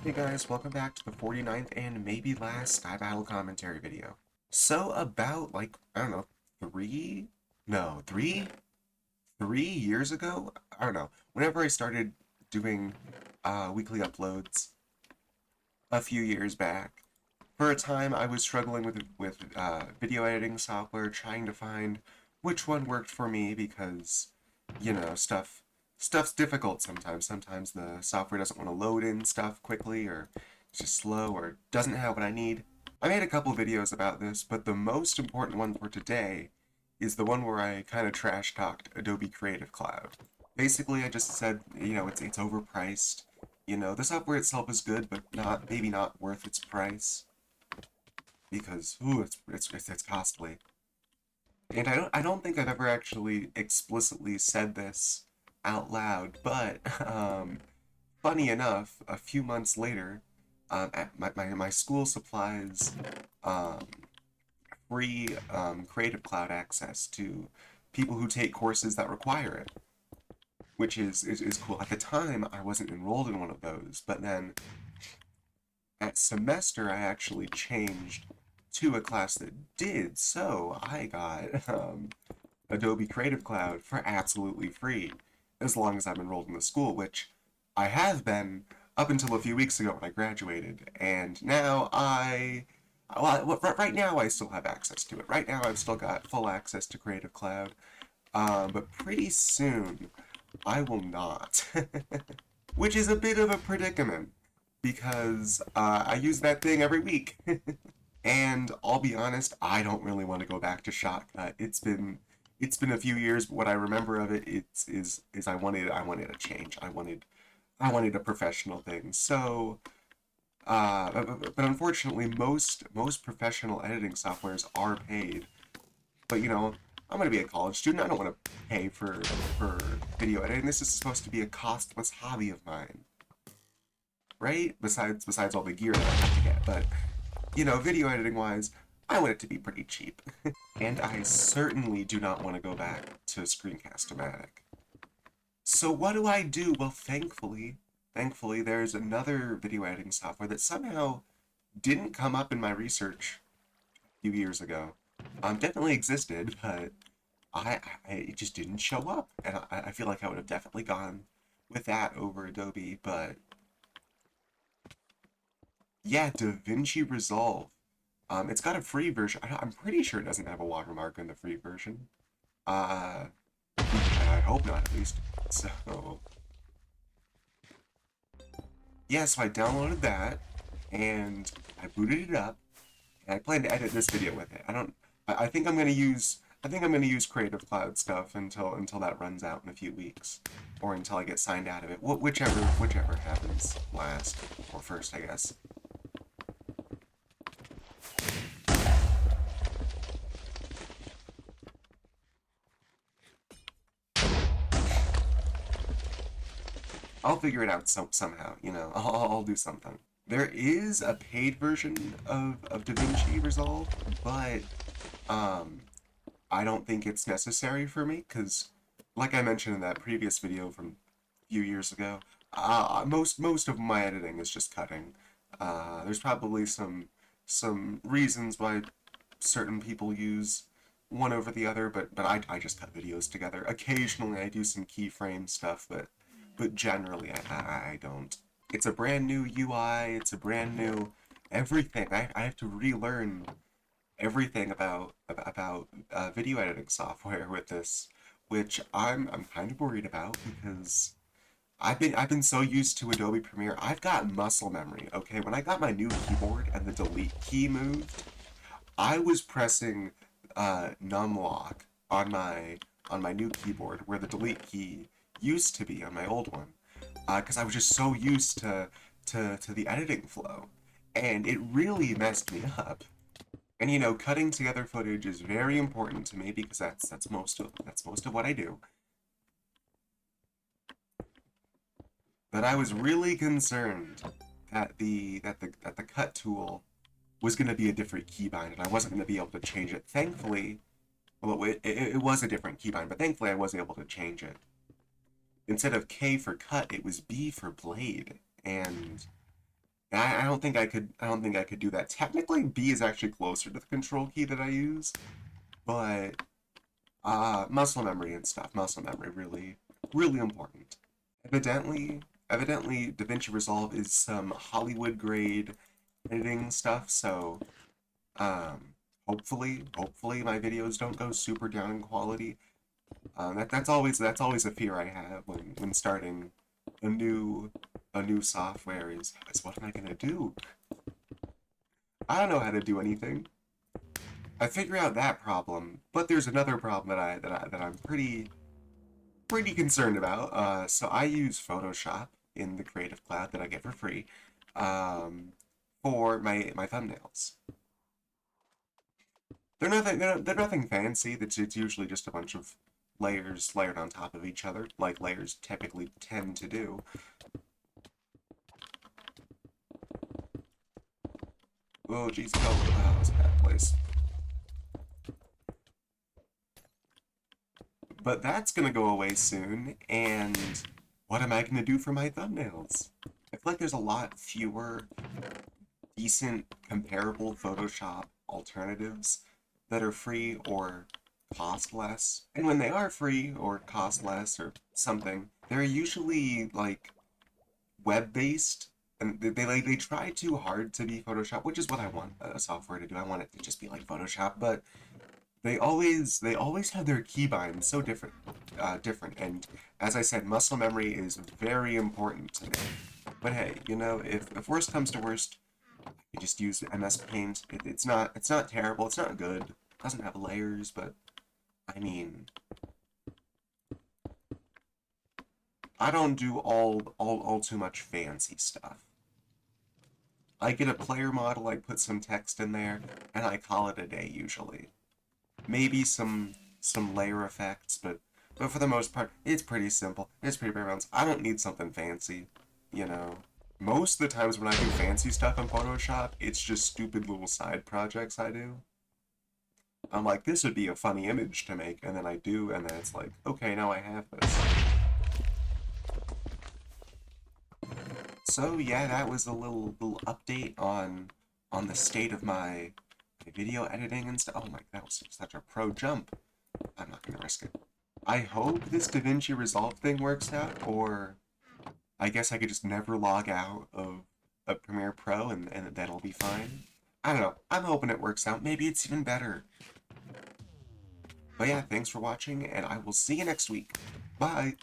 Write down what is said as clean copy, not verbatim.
Hey guys, welcome back to the 49th and maybe last Sky Battle commentary video. So about I don't know, three, no, three years ago? I don't know. Whenever I started doing weekly uploads a few years back, for a time I was struggling with video editing software, trying to find which one worked for me because, stuff's difficult sometimes. Sometimes the software doesn't want to load in stuff quickly, or it's just slow, or doesn't have what I need. I made a couple videos about this, but the most important one for today is the one where I kind of trash talked Adobe Creative Cloud. Basically, I just said, it's overpriced. The software itself is good, but maybe not worth its price because it's costly. And I don't think I've ever actually explicitly said this out loud, but funny enough, a few months later, at my school supplies um, free Creative Cloud access to people who take courses that require it, which is cool. At the time, I wasn't enrolled in one of those, but then at semester, I actually changed to a class that did, so I got Adobe Creative Cloud for absolutely free, as long as I'm enrolled in the school, which I have been up until a few weeks ago when I graduated, and now right now I still have access to it. Right now I've still got full access to Creative Cloud, but pretty soon I will not, which is a bit of a predicament because I use that thing every week. And I'll be honest, I don't really want to go back to Shotcut. It's been a few years, but what I remember of it is I wanted a change. I wanted a professional thing. So, but unfortunately, most professional editing softwares are paid. But I'm gonna be a college student. I don't want to pay for video editing. This is supposed to be a costless hobby of mine, right? Besides all the gear that I have to get, but video editing wise, I want it to be pretty cheap. And I certainly do not want to go back to Screencast-O-Matic. So what do I do? Well, thankfully, there's another video editing software that somehow didn't come up in my research a few years ago. Definitely existed, but it just didn't show up, and I feel like I would have definitely gone with that over Adobe. But yeah, DaVinci Resolve. It's got a free version. I'm pretty sure it doesn't have a watermark in the free version. Uh, I hope not, at least. So, yeah, so I downloaded that, and I booted it up, and I plan to edit this video with it. I think I'm gonna use Creative Cloud stuff until that runs out in a few weeks, or until I get signed out of it. Whichever happens last or first, I guess. I'll figure it out somehow. I'll do something. There is a paid version of DaVinci Resolve, but um, I don't think it's necessary for me because, like I mentioned in that previous video from a few years ago, most of my editing is just cutting. There's probably some reasons why certain people use one over the other, but I just cut videos together. Occasionally I do some keyframe stuff, but generally I don't. It's a brand new UI. It's a brand new everything. I have to relearn everything about video editing software with this, which I'm kind of worried about because I've been so used to Adobe Premiere. I've got muscle memory. Okay, when I got my new keyboard and the delete key moved, I was pressing numlock on my new keyboard where the delete key used to be on my old one, because I was just so used to the editing flow, and it really messed me up. And cutting together footage is very important to me because that's most of what I do. But I was really concerned that the cut tool was going to be a different keybind, and I wasn't going to be able to change it. Thankfully, well, it was a different keybind, but thankfully I was able to change it. Instead of K for cut, it was B for blade, and And I don't think I could. I don't think I could do that. Technically, B is actually closer to the control key that I use, but muscle memory and stuff. Muscle memory really, really important. Evidently, DaVinci Resolve is some Hollywood grade editing stuff. So, hopefully my videos don't go super down in quality. That's always a fear I have when starting a new software is what am I gonna do? I don't know how to do anything. I figure out that problem, but there's another problem that I'm pretty concerned about. So I use Photoshop in the Creative Cloud that I get for free, um, for my thumbnails. They're nothing fancy. It's usually just a bunch of layers layered on top of each other, like layers typically tend to do. Oh, jeez, oh, that was a bad place. But that's gonna go away soon, and what am I gonna do for my thumbnails? I feel like there's a lot fewer decent, comparable Photoshop alternatives that are free or cost less. And when they are free or cost less or something, they're usually like web-based, and they try too hard to be Photoshop, which is what I want a software to do. I want it to just be like Photoshop, but they always have their keybinds so different. And as I said, muscle memory is very important to me. But hey, if worst comes to worst, you just use MS Paint. It's not terrible. It's not good. It doesn't have layers, but I mean, I don't do all too much fancy stuff. I get a player model, I put some text in there, and I call it a day usually. Maybe some layer effects, but for the most part, it's pretty simple. It's pretty bare bones. I don't need something fancy, you know. Most of the times when I do fancy stuff in Photoshop, it's just stupid little side projects I do. I'm like, this would be a funny image to make, and then I do, and then it's like, okay, now I have this. So yeah, that was a little update on the state of my video editing and stuff. Oh my, that was such a pro jump. I'm not gonna risk it. I hope this DaVinci Resolve thing works out, or I guess I could just never log out of Premiere Pro and that'll be fine. I don't know. I'm hoping it works out. Maybe it's even better. But yeah, thanks for watching, and I will see you next week. Bye!